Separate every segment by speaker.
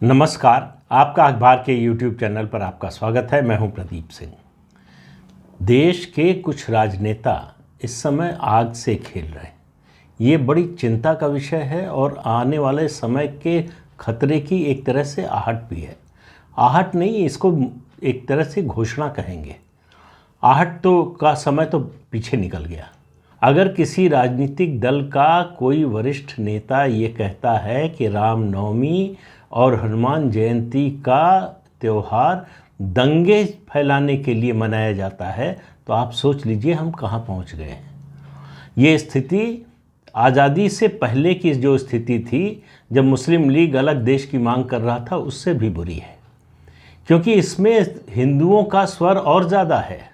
Speaker 1: नमस्कार। आपका अखबार के YouTube चैनल पर आपका स्वागत है। मैं हूं प्रदीप सिंह। देश के कुछ राजनेता इस समय आग से खेल रहे हैं। ये बड़ी चिंता का विषय है और आने वाले समय के खतरे की एक तरह से आहट भी है। आहट नहीं, इसको एक तरह से घोषणा कहेंगे। आहट तो का समय तो पीछे निकल गया। अगर किसी राजनीतिक दल का कोई वरिष्ठ नेता ये कहता है कि रामनवमी और हनुमान जयंती का त्यौहार दंगे फैलाने के लिए मनाया जाता है, तो आप सोच लीजिए हम कहाँ पहुँच गए हैं। ये स्थिति आज़ादी से पहले की जो स्थिति थी, जब मुस्लिम लीग अलग देश की मांग कर रहा था, उससे भी बुरी है, क्योंकि इसमें हिंदुओं का स्वर और ज़्यादा है।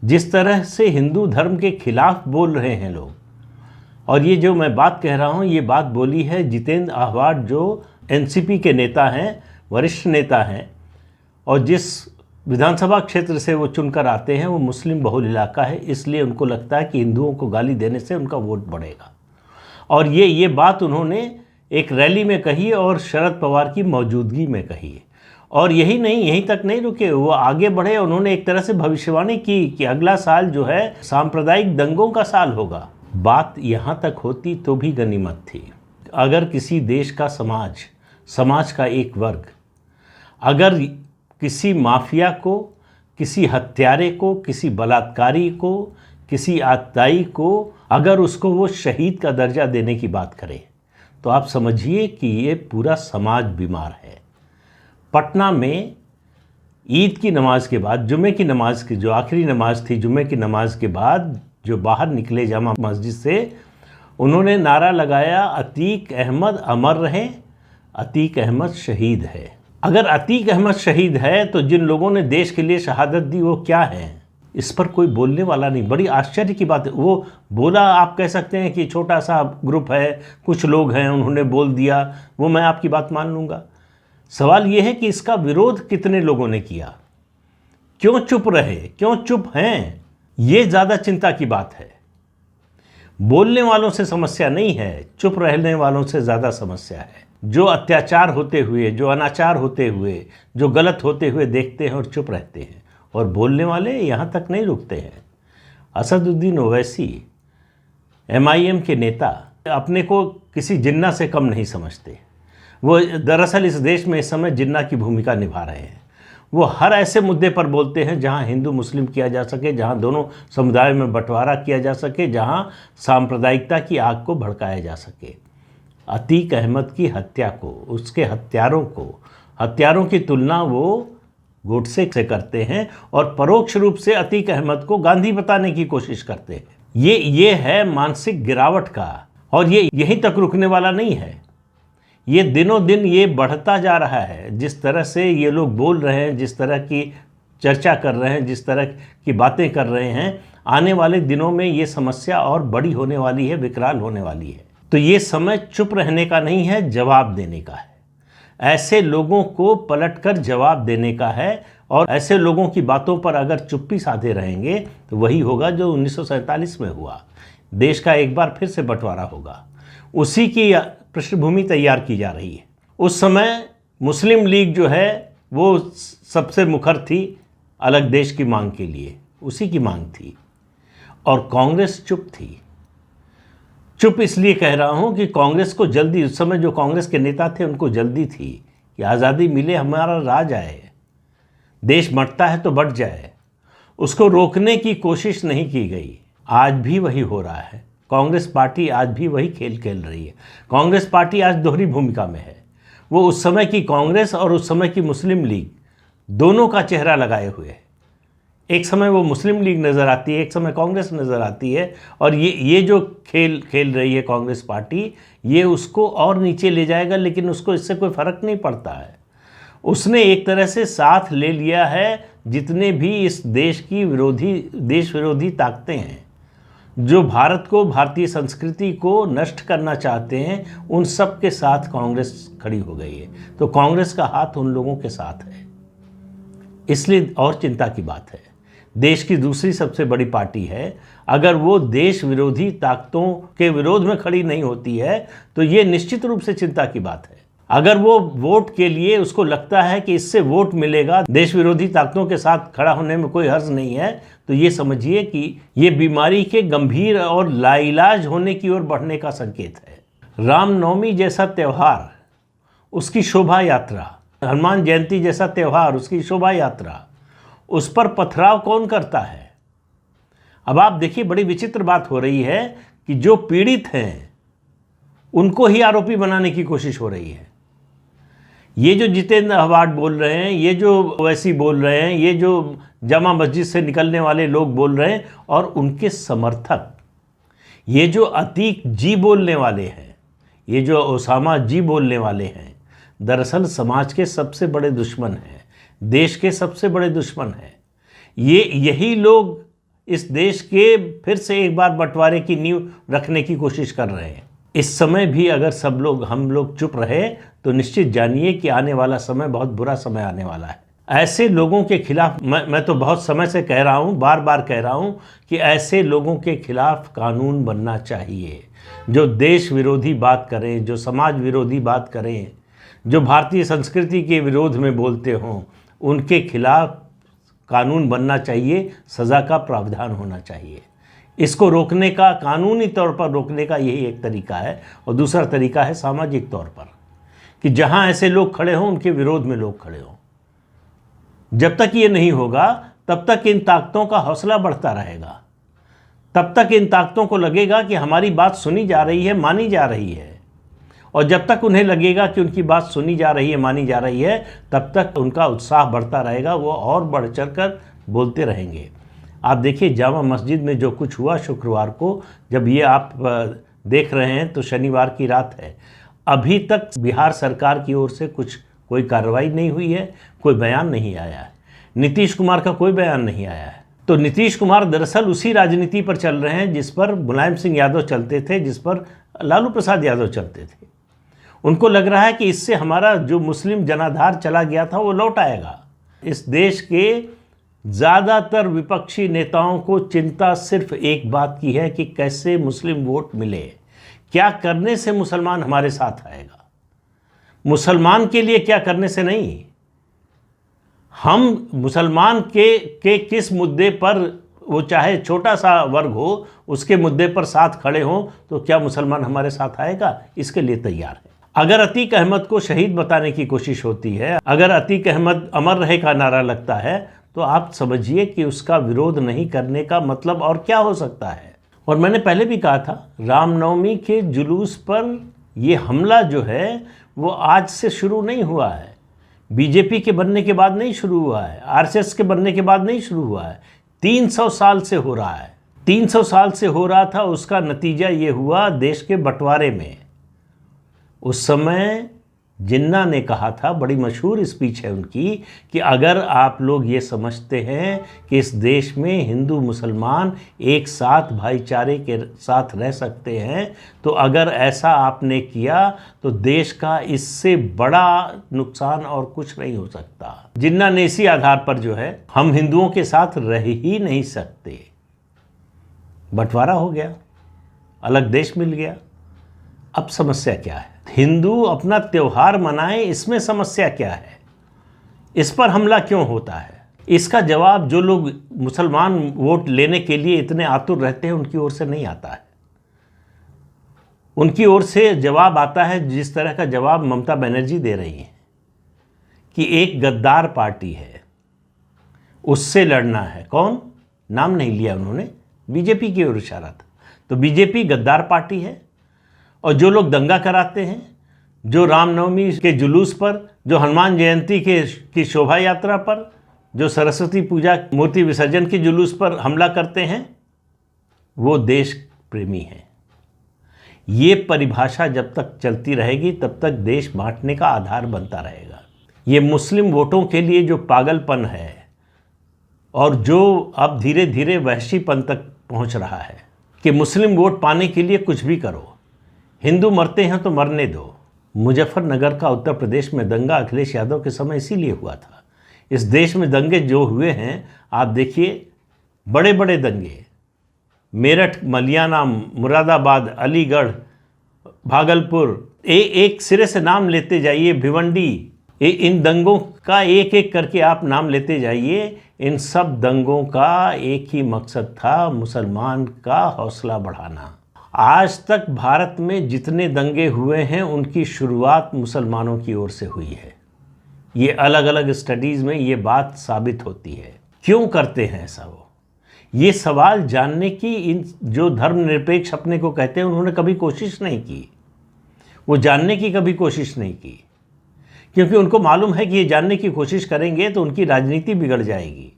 Speaker 1: जिस तरह से हिंदू धर्म के खिलाफ बोल रहे हैं लोग, और ये जो मैं बात कह रहा हूँ, ये बात बोली है जितेंद्र आह्वाड, जो एनसीपी के नेता हैं, वरिष्ठ नेता हैं, और जिस विधानसभा क्षेत्र से वो चुनकर आते हैं वो मुस्लिम बहुल इलाका है, इसलिए उनको लगता है कि हिंदुओं को गाली देने से उनका वोट बढ़ेगा। और ये बात उन्होंने एक रैली में कही और शरद पवार की मौजूदगी में कही। और यही नहीं, यहीं तक नहीं रुके, वो आगे बढ़े। उन्होंने एक तरह से भविष्यवाणी की कि अगला साल जो है सांप्रदायिक दंगों का साल होगा। बात यहाँ तक होती तो भी गनीमत थी। अगर किसी देश का समाज का एक वर्ग अगर किसी माफिया को, किसी हत्यारे को, किसी बलात्कारी को, किसी आतताई को, अगर उसको वो शहीद का दर्जा देने की बात करे, तो आप समझिए कि ये पूरा समाज बीमार है। पटना में ईद की नमाज के बाद, जुमे की नमाज की जो आखिरी नमाज थी, जुमे की नमाज के बाद जो बाहर निकले जामा मस्जिद से, उन्होंने नारा लगाया, अतीक अहमद अमर रहे, अतीक अहमद शहीद है। अगर अतीक अहमद शहीद है तो जिन लोगों ने देश के लिए शहादत दी वो क्या है? इस पर कोई बोलने वाला नहीं। बड़ी आश्चर्य की बात है। वो बोला, आप कह सकते हैं कि छोटा सा ग्रुप है, कुछ लोग हैं, उन्होंने बोल दिया, वो मैं आपकी बात मान लूँगा। सवाल ये है कि इसका विरोध कितने लोगों ने किया, क्यों चुप रहे, क्यों चुप हैं? ये ज़्यादा चिंता की बात है। बोलने वालों से समस्या नहीं है, चुप रहने वालों से ज़्यादा समस्या है। जो अत्याचार होते हुए, जो अनाचार होते हुए, जो गलत होते हुए देखते हैं और चुप रहते हैं, और बोलने वाले यहाँ तक नहीं रुकते हैं। असदुद्दीन ओवैसी, MIM के नेता, अपने को किसी जिन्ना से कम नहीं समझते। वो दरअसल इस देश में इस समय जिन्ना की भूमिका निभा रहे हैं। वो हर ऐसे मुद्दे पर बोलते हैं जहां हिंदू मुस्लिम किया जा सके, जहां दोनों समुदायों में बंटवारा किया जा सके, जहां सांप्रदायिकता की आग को भड़काया जा सके। अतीक अहमद की हत्या को, उसके हत्यारों की तुलना वो गोडसे से करते हैं और परोक्ष रूप से अतीक अहमद को गांधी बताने की कोशिश करते हैं। ये है मानसिक गिरावट का, और ये यहीं तक रुकने वाला नहीं है। ये दिनों दिन ये बढ़ता जा रहा है। जिस तरह से ये लोग बोल रहे हैं, जिस तरह की चर्चा कर रहे हैं, जिस तरह की बातें कर रहे हैं, आने वाले दिनों में ये समस्या और बड़ी होने वाली है, विकराल होने वाली है। तो ये समय चुप रहने का नहीं है, जवाब देने का है। ऐसे लोगों को पलटकर जवाब देने का है, और ऐसे लोगों की बातों पर अगर चुप्पी साधे रहेंगे तो वही होगा जो 1947 में हुआ। देश का एक बार फिर से बंटवारा होगा। उसी की पृष्ठभूमि तैयार की जा रही है। उस समय मुस्लिम लीग जो है वो सबसे मुखर थी अलग देश की मांग के लिए, उसी की मांग थी, और कांग्रेस चुप थी। चुप इसलिए कह रहा हूं कि कांग्रेस को जल्दी, उस समय जो कांग्रेस के नेता थे उनको जल्दी थी कि आज़ादी मिले, हमारा राज आए, देश बढ़ता है तो बढ़ जाए। उसको रोकने की कोशिश नहीं की गई। आज भी वही हो रहा है। कांग्रेस पार्टी आज भी वही खेल खेल रही है। कांग्रेस पार्टी आज दोहरी भूमिका में है। वो उस समय की कांग्रेस और उस समय की मुस्लिम लीग दोनों का चेहरा लगाए हुए है। एक समय वो मुस्लिम लीग नज़र आती है, एक समय कांग्रेस नज़र आती है, और ये जो खेल खेल रही है कांग्रेस पार्टी, ये उसको और नीचे ले जाएगा, लेकिन उसको इससे कोई फ़र्क नहीं पड़ता है। उसने एक तरह से साथ ले लिया है जितने भी इस देश की देश विरोधी ताकतें हैं, जो भारत को, भारतीय संस्कृति को नष्ट करना चाहते हैं, उन सब के साथ कांग्रेस खड़ी हो गई है। तो कांग्रेस का हाथ उन लोगों के साथ है, इसलिए और चिंता की बात है। देश की दूसरी सबसे बड़ी पार्टी है, अगर वो देश विरोधी ताकतों के विरोध में खड़ी नहीं होती है तो ये निश्चित रूप से चिंता की बात है। अगर वो वोट के लिए उसको लगता है कि इससे वोट मिलेगा, देश विरोधी ताकतों के साथ खड़ा होने में कोई हर्ज नहीं है, तो ये समझिए कि ये बीमारी के गंभीर और लाइलाज होने की ओर बढ़ने का संकेत है। रामनवमी जैसा त्यौहार, उसकी शोभा यात्रा, हनुमान जयंती जैसा त्यौहार, उसकी शोभा यात्रा, उस पर पथराव कौन करता है? अब आप देखिए, बड़ी विचित्र बात हो रही है कि जो पीड़ित हैं उनको ही आरोपी बनाने की कोशिश हो रही है। ये जो जितेंद्र अवार्ड बोल रहे हैं, ये जो ओवैसी बोल रहे हैं, ये जो जामा मस्जिद से निकलने वाले लोग बोल रहे हैं, और उनके समर्थक, ये जो अतीक जी बोलने वाले हैं, ये जो ओसामा जी बोलने वाले हैं, दरअसल समाज के सबसे बड़े दुश्मन हैं, देश के सबसे बड़े दुश्मन हैं। यही लोग इस देश के फिर से एक बार बंटवारे की नींव रखने की कोशिश कर रहे हैं। इस समय भी अगर हम लोग चुप रहे तो निश्चित जानिए कि आने वाला समय बहुत बुरा समय आने वाला है। ऐसे लोगों के खिलाफ मैं तो बहुत समय से कह रहा हूँ, बार बार कह रहा हूँ कि ऐसे लोगों के खिलाफ कानून बनना चाहिए, जो देश विरोधी बात करें, जो समाज विरोधी बात करें, जो भारतीय संस्कृति के विरोध में बोलते हों, उनके खिलाफ कानून बनना चाहिए, सज़ा का प्रावधान होना चाहिए। इसको रोकने का, कानूनी तौर पर रोकने का यही एक तरीका है। और दूसरा तरीका है सामाजिक तौर पर, कि जहां ऐसे लोग खड़े हों उनके विरोध में लोग खड़े हों। जब तक ये नहीं होगा तब तक इन ताकतों का हौसला बढ़ता रहेगा, तब तक इन ताकतों को लगेगा कि हमारी बात सुनी जा रही है, मानी जा रही है। और जब तक उन्हें लगेगा कि उनकी बात सुनी जा रही है, मानी जा रही है, तब तक उनका उत्साह बढ़ता रहेगा, वो और बढ़ चढ़ कर बोलते रहेंगे। आप देखिए, जामा मस्जिद में जो कुछ हुआ शुक्रवार को, जब ये आप देख रहे हैं तो शनिवार की रात है, अभी तक बिहार सरकार की ओर से कोई कार्रवाई नहीं हुई है, कोई बयान नहीं आया है, नीतीश कुमार का कोई बयान नहीं आया है। तो नीतीश कुमार दरअसल उसी राजनीति पर चल रहे हैं जिस पर मुलायम सिंह यादव चलते थे, जिस पर लालू प्रसाद यादव चलते थे। उनको लग रहा है कि इससे हमारा जो मुस्लिम जनाधार चला गया था वो लौट आएगा। इस देश के ज़्यादातर विपक्षी नेताओं को चिंता सिर्फ एक बात की है कि कैसे मुस्लिम वोट मिले, क्या करने से मुसलमान हमारे साथ आएगा, मुसलमान के लिए क्या करने से नहीं। हम मुसलमान के किस मुद्दे पर, वो चाहे छोटा सा वर्ग हो, उसके मुद्दे पर साथ खड़े हों, तो क्या मुसलमान हमारे साथ आएगा? इसके लिए तैयार है। अगर अतीक अहमद को शहीद बताने की कोशिश होती है, अगर अतीक अहमद अमर रहे का नारा लगता है, तो आप समझिए कि उसका विरोध नहीं करने का मतलब और क्या हो सकता है। और मैंने पहले भी कहा था, रामनवमी के जुलूस पर यह हमला जो है वो आज से शुरू नहीं हुआ है, बीजेपी के बनने के बाद नहीं शुरू हुआ है, आरएसएस के बनने के बाद नहीं शुरू हुआ है, 300 साल से हो रहा है। 300 साल से हो रहा था, उसका नतीजा ये हुआ देश के बंटवारे में। उस समय जिन्ना ने कहा था, बड़ी मशहूर स्पीच है उनकी, कि अगर आप लोग ये समझते हैं कि इस देश में हिंदू मुसलमान एक साथ भाईचारे के साथ रह सकते हैं, तो अगर ऐसा आपने किया तो देश का इससे बड़ा नुकसान और कुछ नहीं हो सकता। जिन्ना ने इसी आधार पर जो है, हम हिंदुओं के साथ रह ही नहीं सकते, बंटवारा हो गया, अलग देश मिल गया। अब समस्या क्या है? हिंदू अपना त्यौहार मनाएं, इसमें समस्या क्या है? इस पर हमला क्यों होता है? इसका जवाब जो लोग मुसलमान वोट लेने के लिए इतने आतुर रहते हैं उनकी ओर से नहीं आता है। उनकी ओर से जवाब आता है जिस तरह का जवाब ममता बनर्जी दे रही हैं, कि एक गद्दार पार्टी है, उससे लड़ना है। कौन? नाम नहीं लिया उन्होंने, बीजेपी की ओर इशारा था। तो बीजेपी गद्दार पार्टी है। और जो लोग दंगा कराते हैं, जो रामनवमी के जुलूस पर, जो हनुमान जयंती की शोभा यात्रा पर, जो सरस्वती पूजा मूर्ति विसर्जन के जुलूस पर हमला करते हैं, वो देश प्रेमी हैं। ये परिभाषा जब तक चलती रहेगी तब तक देश बांटने का आधार बनता रहेगा। ये मुस्लिम वोटों के लिए जो पागलपन है और जो अब धीरे धीरे वहशीपन तक पहुंच रहा है कि मुस्लिम वोट पाने के लिए कुछ भी करो, हिंदू मरते हैं तो मरने दो। मुजफ्फरनगर का उत्तर प्रदेश में दंगा अखिलेश यादव के समय इसीलिए हुआ था। इस देश में दंगे जो हुए हैं, आप देखिए, बड़े बड़े दंगे, मेरठ, मलियाना, मुरादाबाद, अलीगढ़, भागलपुर, एक सिरे से नाम लेते जाइए, भिवंडी, इन दंगों का एक एक करके आप नाम लेते जाइए। इन सब दंगों का एक ही मकसद था, मुसलमान का हौसला बढ़ाना। आज तक भारत में जितने दंगे हुए हैं उनकी शुरुआत मुसलमानों की ओर से हुई है। ये अलग अलग स्टडीज़ में ये बात साबित होती है। क्यों करते हैं ऐसा वो? ये सवाल जानने की इन जो धर्मनिरपेक्ष अपने को कहते हैं उन्होंने कभी कोशिश नहीं की, वो जानने की कभी कोशिश नहीं की, क्योंकि उनको मालूम है कि ये जानने की कोशिश करेंगे तो उनकी राजनीति बिगड़ जाएगी।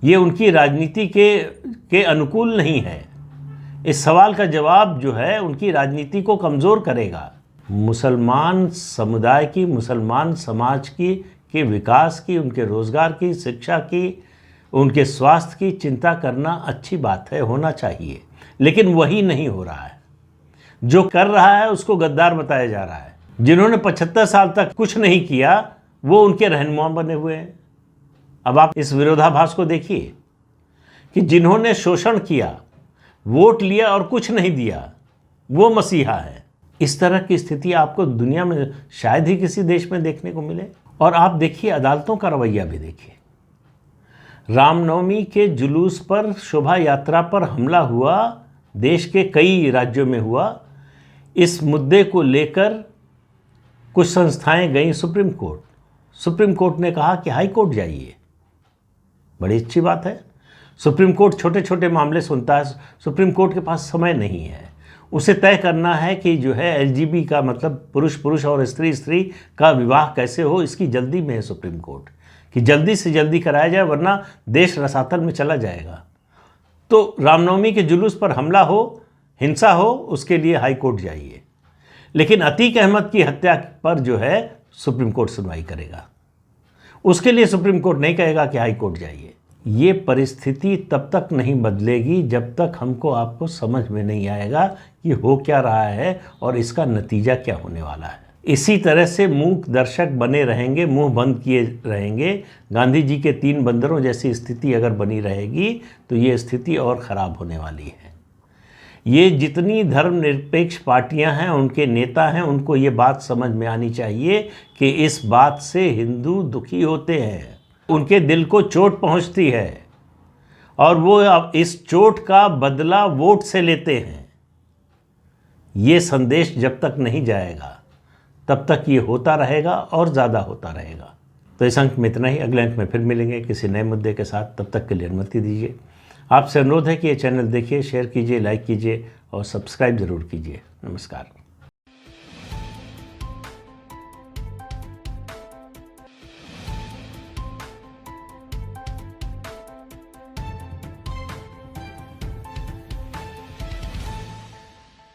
Speaker 1: ये उनकी राजनीति के अनुकूल नहीं है। इस सवाल का जवाब जो है उनकी राजनीति को कमज़ोर करेगा। मुसलमान समुदाय की, मुसलमान समाज के विकास की, उनके रोज़गार की, शिक्षा की, उनके स्वास्थ्य की चिंता करना अच्छी बात है, होना चाहिए, लेकिन वही नहीं हो रहा है। जो कर रहा है उसको गद्दार बताया जा रहा है। जिन्होंने 75 साल तक कुछ नहीं किया वो उनके रहनुमा बने हुए हैं। अब आप इस विरोधाभास को देखिए कि जिन्होंने शोषण किया, वोट लिया और कुछ नहीं दिया, वो मसीहा है। इस तरह की स्थिति आपको दुनिया में शायद ही किसी देश में देखने को मिले। और आप देखिए अदालतों का रवैया भी देखिए। रामनवमी के जुलूस पर, शोभा यात्रा पर हमला हुआ, देश के कई राज्यों में हुआ। इस मुद्दे को लेकर कुछ संस्थाएं गई सुप्रीम कोर्ट। सुप्रीम कोर्ट ने कहा कि हाई कोर्ट जाइए। बड़ी अच्छी बात है। सुप्रीम कोर्ट छोटे छोटे मामले सुनता है। सुप्रीम कोर्ट के पास समय नहीं है, उसे तय करना है कि जो है एलजीबी का मतलब पुरुष पुरुष और स्त्री स्त्री का विवाह कैसे हो, इसकी जल्दी में है सुप्रीम कोर्ट कि जल्दी से जल्दी कराया जाए, वरना देश रसातल में चला जाएगा। तो रामनवमी के जुलूस पर हमला हो, हिंसा हो, उसके लिए हाई कोर्ट जाइए। लेकिन अतीक अहमद की हत्या पर जो है सुप्रीम कोर्ट सुनवाई करेगा, उसके लिए सुप्रीम कोर्ट नहीं कहेगा कि हाई कोर्ट जाइए। ये परिस्थिति तब तक नहीं बदलेगी जब तक हमको आपको समझ में नहीं आएगा कि हो क्या रहा है और इसका नतीजा क्या होने वाला है। इसी तरह से मूक दर्शक बने रहेंगे, मुंह बंद किए रहेंगे। गांधी जी के 3 बंदरों जैसी स्थिति अगर बनी रहेगी तो ये स्थिति और ख़राब होने वाली है। ये जितनी धर्मनिरपेक्ष पार्टियां हैं, उनके नेता हैं, उनको ये बात समझ में आनी चाहिए कि इस बात से हिंदू दुखी होते हैं, उनके दिल को चोट पहुंचती है और वो अब इस चोट का बदला वोट से लेते हैं। ये संदेश जब तक नहीं जाएगा तब तक ये होता रहेगा और ज़्यादा होता रहेगा। तो इस अंक में इतना ही। अगले अंक में फिर मिलेंगे किसी नए मुद्दे के साथ। तब तक के लिए अनुमति दीजिए। आपसे अनुरोध है कि ये चैनल देखिए, शेयर कीजिए, लाइक कीजिए और सब्सक्राइब ज़रूर कीजिए। नमस्कार।